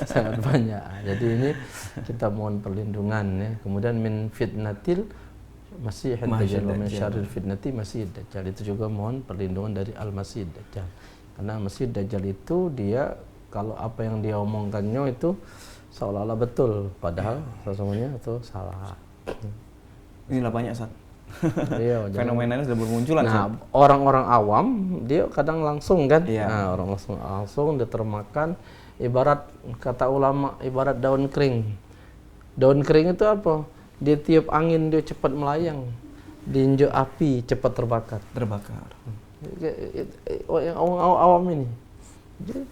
S2: sangat banyak. Jadi ini kita mohon perlindungan ya. Kemudian min fitnatil masihid dajjal, min syarril fitnati masihid dajjal, itu juga mohon perlindungan dari al-masihid dajjal. Karena masihid dajjal itu dia kalau apa yang dia omongkannya itu seolah-olah betul, padahal sesungguhnya itu salah.
S1: Inilah banyak saat
S2: Iya,
S1: fenomenanya sudah bermunculan.
S2: Nah, orang-orang awam dia kadang langsung kan,
S1: iya.
S2: Nah, orang langsung dia termakan, ibarat kata ulama, ibarat daun kering. Daun kering itu apa? Dia tiup angin dia cepat melayang, diinjak api cepat terbakar. Yang awam ini, dia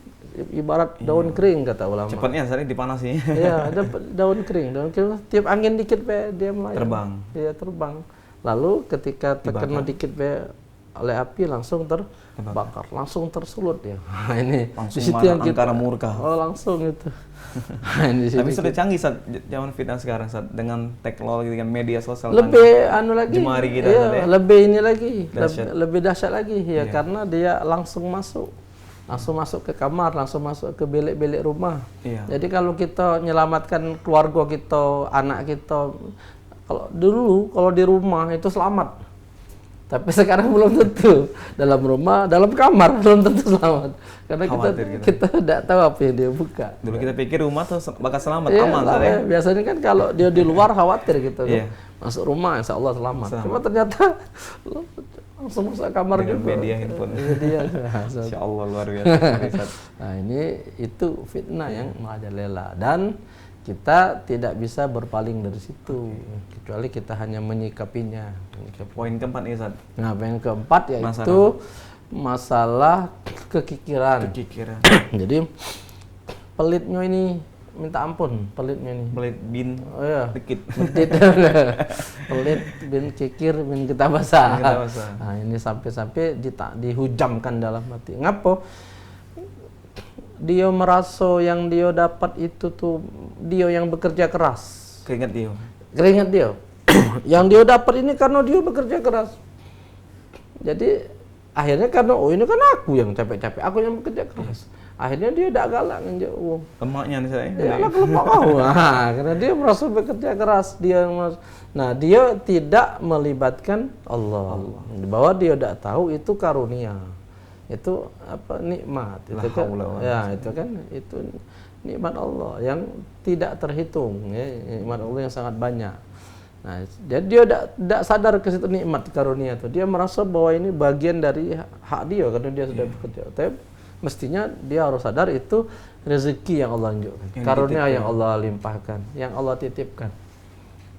S2: ibarat daun kering kata ulama.
S1: Cepatnya saya dipanasi.
S2: Iya, ada daun kering tiup angin dikit dia melayang.
S1: Terbang.
S2: Iya, terbang. Lalu ketika terkena dikit oleh api langsung terbakar, langsung tersulut ya. Nah, ini
S1: langsung
S2: di situ yang kita
S1: murka.
S2: Oh, langsung itu. Nah,
S1: tapi sudah canggih saat zaman fitnah sekarang saat dengan teknologi, dengan media sosial.
S2: Lebih lagi.
S1: Jemari kita
S2: ya, lebih ini lagi, lebih dahsyat lagi ya, karena dia langsung masuk ke kamar, langsung masuk ke bilik-bilik rumah. Jadi kalau kita menyelamatkan keluarga kita, anak kita, kalau di rumah itu selamat. Tapi sekarang belum tentu. Dalam rumah, dalam kamar belum tentu selamat. Karena kita tidak tahu apa yang dia buka.
S1: Dulu kita pikir rumah tuh bakal selamat,
S2: aman. Biasanya kan kalau dia di luar khawatir gitu. Masuk rumah insya Allah selamat. Cuma ternyata langsung masuk kamar
S1: dengan
S2: juga.
S1: Media handphone. Insya Allah luar biasa.
S2: Nah, itu fitnah yang merajalela, dan kita tidak bisa berpaling dari situ, kecuali kita hanya menyikapinya.
S1: Poin keempat nih, Ustaz.
S2: Nah, yang keempat yaitu masalah kekikiran. Jadi pelitnya ini minta ampun, pelitnya ini.
S1: Pelit bin.
S2: Oh iya.
S1: Dikit.
S2: Pelit bin kikir bin kita basah. Nah, ini sampai dihujamkan dalam hati. Ngapa? Dia merasa yang dia dapat itu tuh dia yang bekerja keras.
S1: Keringat dia. Yang dia dapat ini karena dia bekerja keras. Jadi akhirnya karena ini kan aku yang capek-capek, aku yang bekerja keras. Akhirnya dia tidak galak nginjak uang. Lemaknya nih saya.
S2: Ya, lemak aku. Karena dia merasa bekerja keras, dia tidak melibatkan Allah. Bahwa dia tidak tahu itu karunia. Itu nikmat itu kan itu nikmat Allah yang tidak terhitung ya, nikmat Allah yang sangat banyak. Nah, jadi dia tidak sadar ke situ nikmat karunia itu, dia merasa bahwa ini bagian dari hak dia karena dia sudah bekerja. Tapi mestinya dia harus sadar itu rezeki yang Allah tunjukkan, karunia yang Allah limpahkan, yang Allah titipkan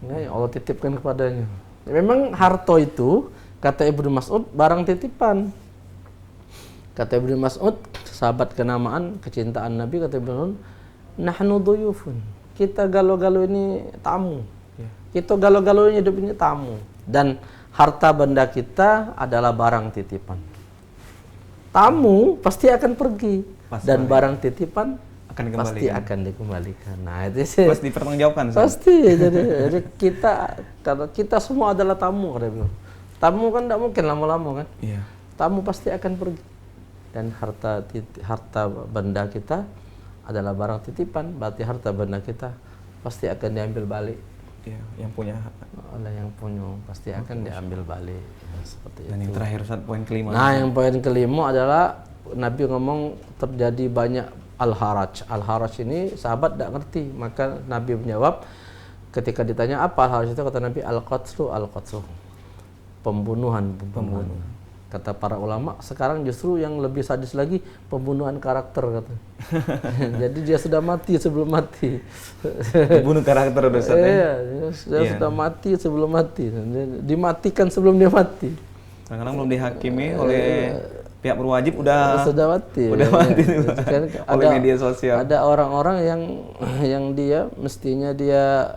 S2: yang Allah titipkan kepadanya. Memang harta itu kata Ibnu Mas'ud barang titipan. Kata Ibnu Mas'ud, sahabat kenamaan, kecintaan Nabi, kata Ibnu Mas'ud, nahnu duyufun. Kita galau-galau ini tamu. Kita galau-galau ini hidup ini tamu. Dan harta benda kita adalah barang titipan. Tamu pasti akan pergi. Dan barang titipan pasti akan dikembalikan. Nah, itu sih.
S1: Pasti dipertanggungjawabkan.
S2: Pasti. Jadi kita semua adalah tamu, kata Ibnu. Tamu kan tidak mungkin lama-lama kan. Tamu pasti akan pergi. Dan harta benda kita adalah barang titipan, berarti harta benda kita pasti akan diambil balik.
S1: Yang punya
S2: Oleh yang punya pasti akan diambil balik. Seperti
S1: dan itu. Yang terakhir, poin kelima.
S2: Nah, yang poin kelima adalah Nabi ngomong terjadi banyak al-haraj. Al-haraj ini sahabat tidak ngerti, maka Nabi menjawab ketika ditanya apa al-haraj itu, kata Nabi al-qatlu. Pembunuhan. Kata para ulama, sekarang justru yang lebih sadis lagi pembunuhan karakter kata. Jadi dia sudah mati sebelum mati.
S1: Dibunuh karakter udah Ustaz,
S2: Iya, dia sudah mati sebelum mati. Dimatikan sebelum dia mati.
S1: Kadang-kadang belum dihakimi oleh pihak berwajib udah
S2: mati.
S1: mati oleh
S2: Ada
S1: media sosial.
S2: Ada orang-orang yang dia mestinya dia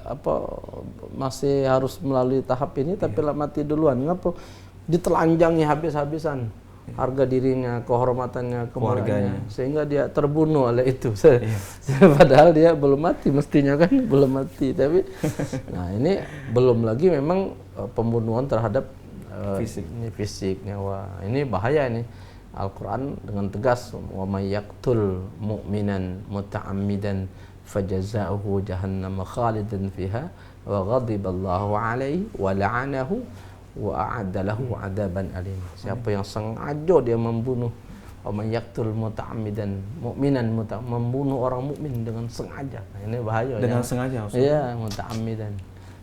S2: masih harus melalui tahap ini tapi lah mati duluan. Ngapa? Ditelanjangi habis-habisan harga dirinya, kehormatannya, keluarganya, sehingga dia terbunuh oleh itu. Padahal dia belum mati, mestinya kan belum mati. Tapi, nah ini belum lagi memang pembunuhan terhadap fisik, nyawa. Ini bahaya ini. Al-Quran dengan tegas, wa may yaqtul mu'minan muta'ammidan fajaza'uhu jahannam khalidan fiha wa ghadiballahu alaihi wa la'anahu wa a'adda lahu 'adaban alim. Siapa yang sengaja dia membunuh, wa may yaqtul muta'ammidan mu'minan membunuh orang mukmin dengan sengaja. Nah, ini bahaya.
S1: Dengan sengaja maksudnya.
S2: Iya, muta'ammidan.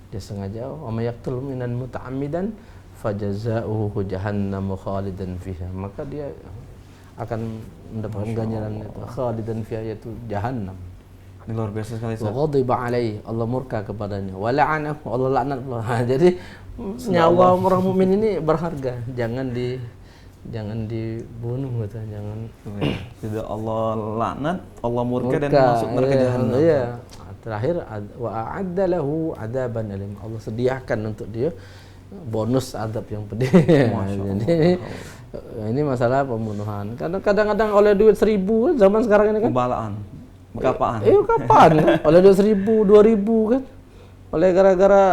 S2: Dia sengaja, wa may yaqtul mu'minan muta'ammidan fajaza'uhu jahannam khalidan fiha. Maka dia akan mendapatkan ganjaran itu khalidan fiha, yaitu jahannam.
S1: Ini luar biasa sekali.
S2: Wa ghadiba alaihi, Allah murka kepadanya. Wa la'anahu, Allah laknat. Jadi nyawa orang mukmin ini berharga. Jangan dibunuh gitu. Jangan.
S1: Tidak, Allah laknat, Allah murka dan masuk neraka jahannam.
S2: Iya. Terakhir wa a'adda lahu 'adaban alim. Allah sediakan untuk dia bonus adab yang pedih. Jadi ini masalah pembunuhan. Kadang-kadang oleh duit 1.000 zaman sekarang ini kan.
S1: Kebalaan, kapaan.
S2: Kapan? Oleh duit 1.000, 2.000 kan. Oleh gara-gara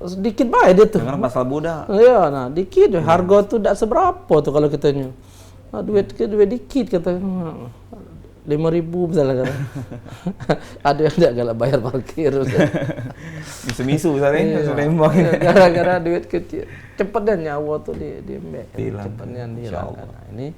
S2: sedikit baik dia tuh.
S1: Dengan pasal budak.
S2: Iya, nah dikit harga tuh tidak seberapa tuh kalau kita nyu. Nah, duit dikit kata. 5.000 misalnya kan. Ada yang tidak galak bayar parkir.
S1: Misu-misu misalnya,
S2: gara-gara duit kecil. Cepat dan nyawa tuh cepatnya dihilangkan. Nah, ini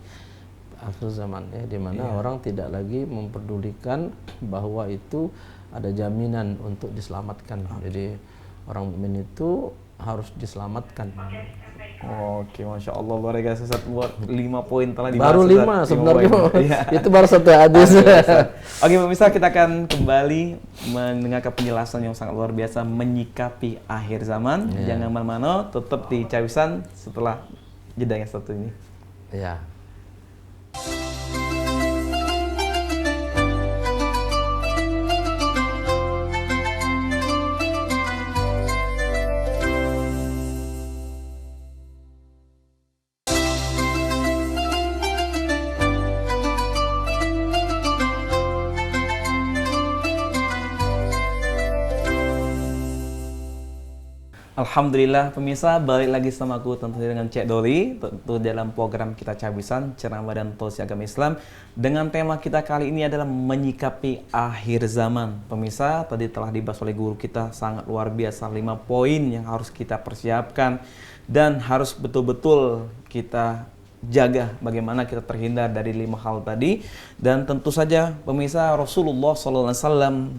S2: akhir zaman ya, di mana orang tidak lagi memperdulikan bahwa itu ada jaminan untuk diselamatkan. Jadi orang mukmin itu harus diselamatkan.
S1: Oke, Masya Allah, luar biasa Ustaz. Buat 5 poin telah dibahas.
S2: Baru 5 sebenarnya.
S1: Ya.
S2: Itu baru satu hadis.
S1: Oke, pemirsa, kita akan kembali mendengarkan penjelasan yang sangat luar biasa menyikapi akhir zaman. Jangan mana-mana, tetap di Cawisan setelah jeda yang satu ini.
S2: Ya.
S1: Alhamdulillah, pemirsa, balik lagi sama aku tentunya dengan Cek Doli, tentu dalam program kita Cawisan, ceramah dan tausiah agama Islam. Dengan tema kita kali ini adalah menyikapi akhir zaman. Pemirsa, tadi telah dibahas oleh guru kita sangat luar biasa, 5 poin yang harus kita persiapkan dan harus betul-betul kita jaga bagaimana kita terhindar dari 5 hal tadi. Dan tentu saja pemirsa, Rasulullah SAW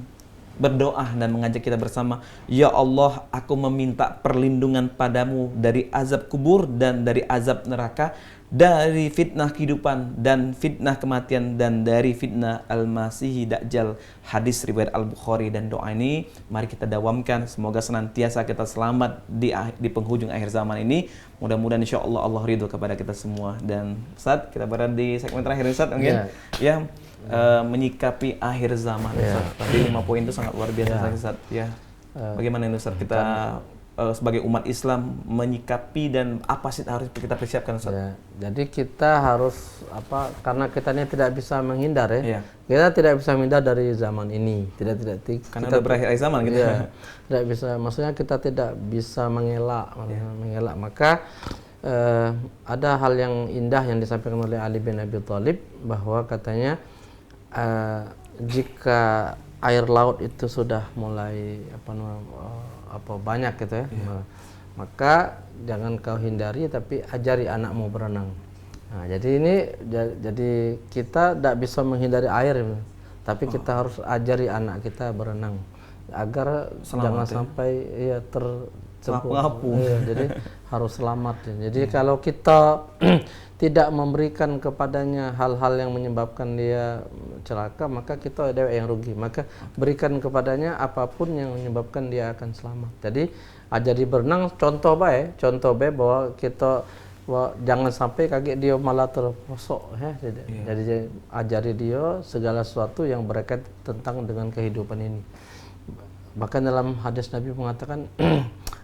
S1: berdoa dan mengajak kita bersama, ya Allah, aku meminta perlindungan padamu dari azab kubur dan dari azab neraka, dari fitnah kehidupan dan fitnah kematian, dan dari fitnah al-masihi dajjal. Hadis riwayat Al-Bukhari. Dan doa ini mari kita dawamkan, semoga senantiasa kita selamat di penghujung akhir zaman ini. Mudah-mudahan insya Allah Allah ridho kepada kita semua. Dan Ustaz, kita berada di segmen terakhir Ustaz mungkin menyikapi akhir zaman. Tadi 5 poin itu sangat luar biasa Ustaz. Bagaimana ini Ustaz kita sebagai umat Islam menyikapi dan apa sih harus kita persiapkan Ustaz?
S2: Jadi kita harus karena kita ini tidak bisa menghindar kita tidak bisa menghindar dari zaman ini.
S1: Karena kita berakhir akhir zaman gitu.
S2: Tidak bisa, maksudnya kita tidak bisa mengelak. Maka ada hal yang indah yang disampaikan oleh Ali bin Abi Thalib, bahwa katanya jika air laut itu sudah mulai banyak gitu maka jangan kau hindari, tapi ajari anakmu berenang. Nah, jadi kita tidak bisa menghindari air, tapi kita harus ajari anak kita berenang agar jangan sampai
S1: Ngapu-ngapu.
S2: Iya, jadi harus selamat ya. Jadi kalau kita tidak memberikan kepadanya hal-hal yang menyebabkan dia celaka, maka kita ada yang rugi. Maka berikan kepadanya apapun yang menyebabkan dia akan selamat. Jadi ajari berenang, contoh baik bahwa kita jangan sampai kaget dia malah terposok ya. Jadi ajari dia segala sesuatu yang berkaitan tentang dengan kehidupan ini. Bahkan dalam hadis Nabi mengatakan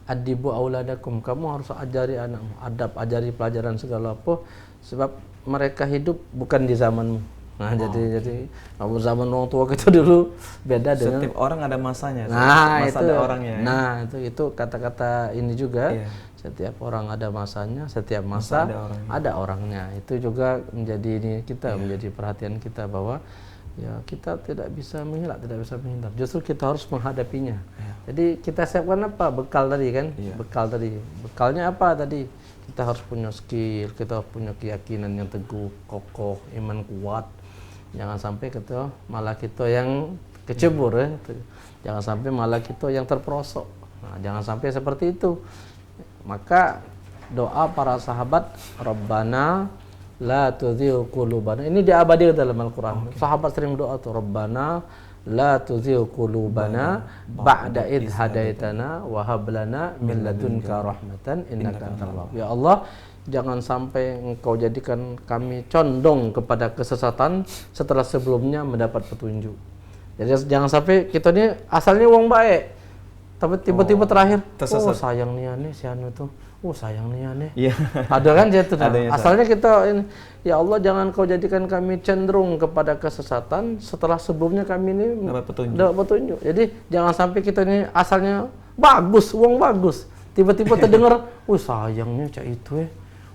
S2: adibu auladakum, kamu harus ajari anakmu adab, ajari pelajaran segala apa, sebab mereka hidup bukan di zamanmu. Nah, jadi kalau zaman orang tua kita dulu beda dengan
S1: setiap orang ada masanya.
S2: Nah,
S1: masa
S2: itu
S1: ada orangnya. Ya?
S2: Nah, itu kata-kata ini juga.
S1: Iya.
S2: Setiap orang ada masanya, setiap masa ada orangnya. Itu juga menjadi ini kita, menjadi perhatian kita bahwa ya kita tidak bisa mengelak, tidak bisa menghindar. Justru kita harus menghadapinya. Jadi kita siapkan apa? Bekal tadi kan? Bekal tadi. Bekalnya apa tadi? Kita harus punya skill, kita harus punya keyakinan yang teguh, kokoh, iman kuat. Jangan sampai kita malah kita yang kecebur ya. Jangan sampai malah kita yang terperosok. Nah, jangan sampai seperti itu. Maka doa para sahabat, Rabbana la tuzigh qulubana. Ini diabadikan dalam Al-Qur'an. Sahabat sering doa tuh, Rabbana la tuzigh qulubana ba'da id hadaitana wa hab lana min ladunka rahmatan innaka antal wahhab. Ya Allah, jangan sampai Engkau jadikan kami condong kepada kesesatan setelah sebelumnya mendapat petunjuk. Jadi jangan sampai kita ini asalnya wong baik, tapi tiba-tiba terakhir
S1: tersesat.
S2: Oh sayang nih aneh si anu tuh. Oh sayang nih aneh.
S1: Iya.
S2: Ada kan jatuh.
S1: Adanya,
S2: asalnya kita ini, ya Allah jangan Kau jadikan kami cenderung kepada kesesatan setelah sebelumnya kami ini
S1: dapat
S2: petunjuk. Jadi jangan sampai kita ini asalnya bagus, wong bagus. Tiba-tiba terdengar, oh sayangnya cak itu ya.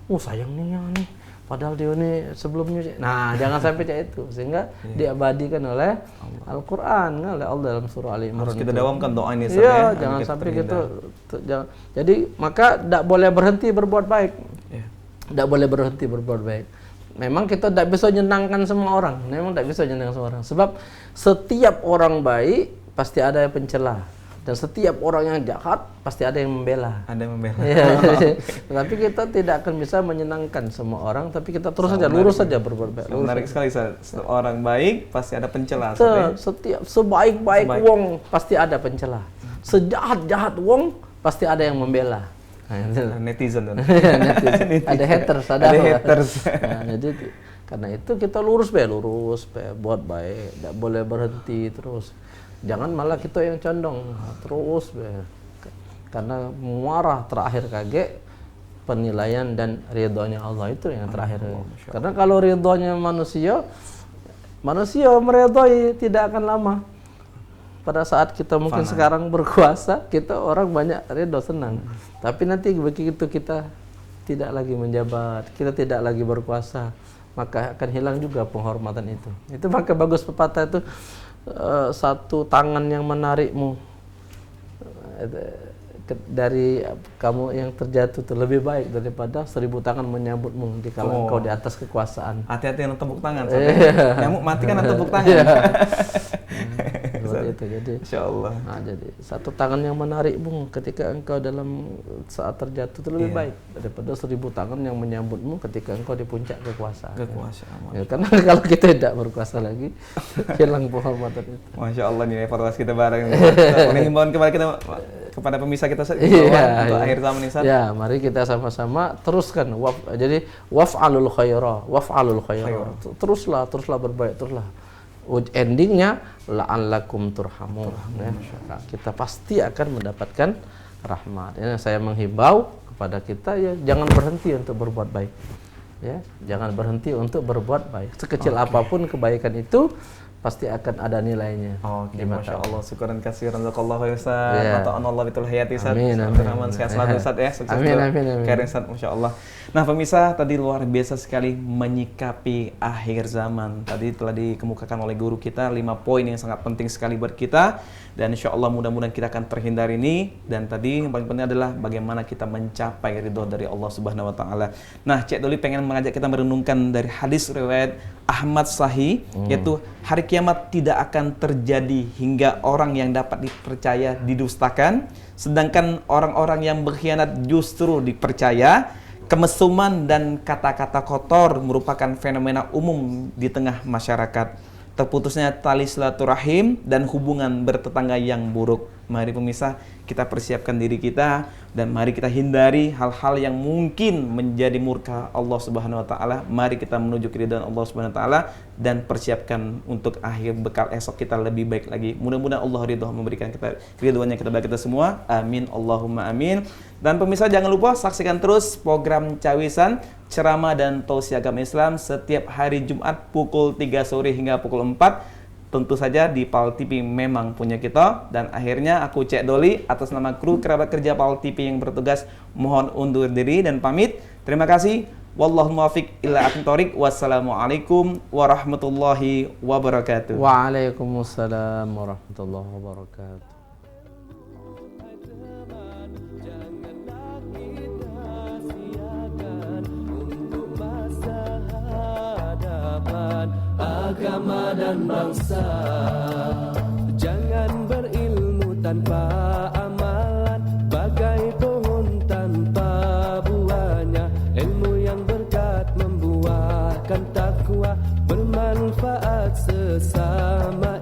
S2: Oh sayang nih aneh. Padahal dia ini sebelumnya. Nah, jangan sampai cak itu, sehingga diabadikan oleh Al-Qur'an kan, oleh Allah dalam surah Ali Imran.
S1: Harus kita dawamkan doa ini.
S2: Iya, jangan sampai kita jadi maka tidak boleh berhenti berbuat baik. Tidak boleh berhenti berbuat baik. Memang kita tidak bisa menyenangkan semua orang. Memang tidak bisa menyenangkan semua orang. Sebab setiap orang baik pasti ada yang pencela. Dan setiap orang yang jahat pasti ada yang membela.
S1: Ada yang membela.
S2: Tapi kita tidak akan bisa menyenangkan semua orang, tapi kita terus saja lurus saja berbuat baik.
S1: Menarik sekali, orang baik pasti ada pencela.
S2: Setiap sebaik-baik wong pasti ada pencela. Sejahat-jahat wong pasti ada yang membela.
S1: Netizen.
S2: Ada haters,
S1: ada haters.
S2: Nah, jadi karena itu kita lurus buat baik, tidak boleh berhenti terus. Jangan malah kita yang condong terus karena muarah terakhir kaget penilaian dan ridhonya Allah itu yang terakhir. Karena kalau ridhonya manusia meridhoi tidak akan lama. Pada saat kita mungkin sekarang berkuasa, kita orang banyak ridho senang. Tapi nanti begitu kita tidak lagi menjabat, kita tidak lagi berkuasa, maka akan hilang juga penghormatan itu. Itu maka bagus pepatah itu, satu tangan yang menarikmu dari kamu yang terjatuh itu lebih baik daripada 1000 tangan menyambutmu di kala engkau di atas kekuasaan.
S1: Hati-hati yang tepuk tangan. Nyamuk mati kan tepuk tangan.
S2: Seperti itu. Jadi insyaallah. Nah, jadi satu tangan yang menarikmu ketika engkau dalam saat terjatuh itu lebih baik daripada 1000 tangan yang menyambutmu ketika engkau di puncak kekuasaan. Ya, karena kalau kita tidak berkuasa lagi hilang penghormatan itu.
S1: Masya Allah, nih evaluasi kita bareng. Ini himbauan kembali kita kepada pemirsa kita untuk akhir zaman ini.
S2: Ya, mari kita sama-sama teruskan. Jadi waf'alul khaira. Teruslah berbaik, teruslah. Endingnya la'allakum turhamun. Ya. Kita pasti akan mendapatkan rahmat. Ya, saya menghimbau kepada kita ya jangan berhenti untuk berbuat baik. Ya, jangan berhenti untuk berbuat baik. Sekecil apapun kebaikan itu pasti akan ada nilainya.
S1: Masya Allah, syukuran kasiran jazakallahu khairan Ustaz. Mata'anallah bitul hayati Ustaz.
S2: Amin.
S1: Sehat selalu Ustaz ya. Sukses keren Ustaz, Masya Allah. Nah pemirsa, tadi luar biasa sekali menyikapi akhir zaman. Tadi telah dikemukakan oleh guru kita 5 poin yang sangat penting sekali buat kita. Dan insya Allah mudah-mudahan kita akan terhindar ini. Dan tadi yang paling penting adalah bagaimana kita mencapai ridho dari Allah Subhanahu Wa Taala. Nah Cik Doli pengen mengajak kita merenungkan dari hadis riwayat Ahmad Sahih, yaitu hari kiamat tidak akan terjadi hingga orang yang dapat dipercaya didustakan, sedangkan orang-orang yang berkhianat justru dipercaya. Kemesuman dan kata-kata kotor merupakan fenomena umum di tengah masyarakat. Terputusnya tali silaturahim dan hubungan bertetangga yang buruk. Mari pemirsa, kita persiapkan diri kita dan mari kita hindari hal-hal yang mungkin menjadi murka Allah Subhanahu wa taala. Mari kita menuju keridhaan Allah Subhanahu wa taala dan persiapkan untuk akhir bekal esok kita lebih baik lagi. Mudah-mudahan Allah ridho memberikan kita keridhaannya kepada kita semua. Amin Allahumma amin. Dan pemirsa jangan lupa saksikan terus program Cawisan, ceramah dan tausiah agama Islam setiap hari Jumat pukul 3 sore hingga pukul 4. Tentu saja di PAL TV memang punya kita. Dan akhirnya aku Cek Doli atas nama kru kerabat kerja PAL TV yang bertugas mohon undur diri dan pamit. Terima kasih. Wallahu muwaffiq ila aqwamit thoriq. Wassalamualaikum warahmatullahi wabarakatuh.
S2: Waalaikumsalam warahmatullahi wabarakatuh.
S5: Agama dan bangsa, jangan berilmu tanpa amalan, bagai pohon tanpa buahnya. Ilmu yang berkat membuahkan takwa, bermanfaat sesama.